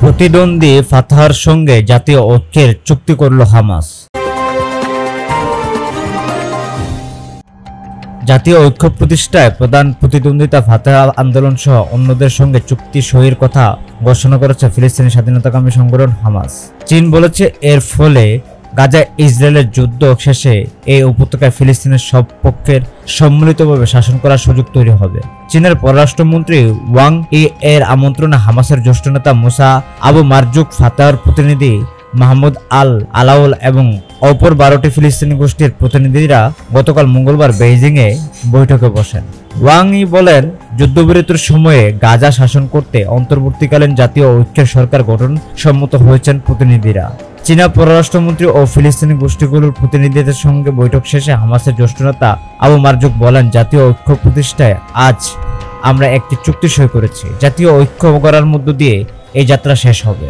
প্রতিদ্বন্দ্বী ফাতাহর সঙ্গে জাতীয় ঐক্যের চুক্তি করল হামাস। জাতীয় ঐক্য প্রতিষ্ঠায় প্রধান প্রতিদ্বন্দ্বিতা ফাতাহ আন্দোলন সহ অন্যদের সঙ্গে চুক্তি সইয়ের কথা ঘোষণা করেছে ফিলিস্তিনি স্বাধীনতাকামী সংগঠন হামাস। চীন বলেছে এর ফলে গাজায় ইসরায়েলের যুদ্ধ শেষে এই উপত্যকায় ফিলিস্তিনের সব পক্ষের সম্মিলিতভাবে শাসন করার সুযোগ তৈরি হবে। চীনের পররাষ্ট্রমন্ত্রী ওয়াং ই এর আমন্ত্রণে হামাসের জ্যেষ্ঠ নেতা মুসা আবু মারজুক, ফাতাহর প্রতিনিধি মাহমুদ আল আলাউল এবং অপর 12টি ফিলিস্তিনি গোষ্ঠীর প্রতিনিধিরা গতকাল মঙ্গলবার বেইজিংয়ে বৈঠকে বসেন। ওয়াং ই বলেন, যুদ্ধবিরতির সময়ে গাজা শাসন করতে অন্তর্বর্তীকালীন জাতীয় ঐক্যের সরকার গঠন সম্মত হয়েছেন প্রতিনিধিরা। চীনা পররাষ্ট্রমন্ত্রী ও ফিলিস্তিনি গোষ্ঠীগুলোর প্রতিনিধিদের সঙ্গে বৈঠক শেষে হামাসের জ্যেষ্ঠ নেতা আবু মারজুক বলেন, জাতীয় ঐক্য প্রতিষ্ঠায় আজ আমরা একটি চুক্তি সই করেছি। জাতীয় ঐক্য করার মধ্য দিয়ে এই যাত্রা শেষ হবে।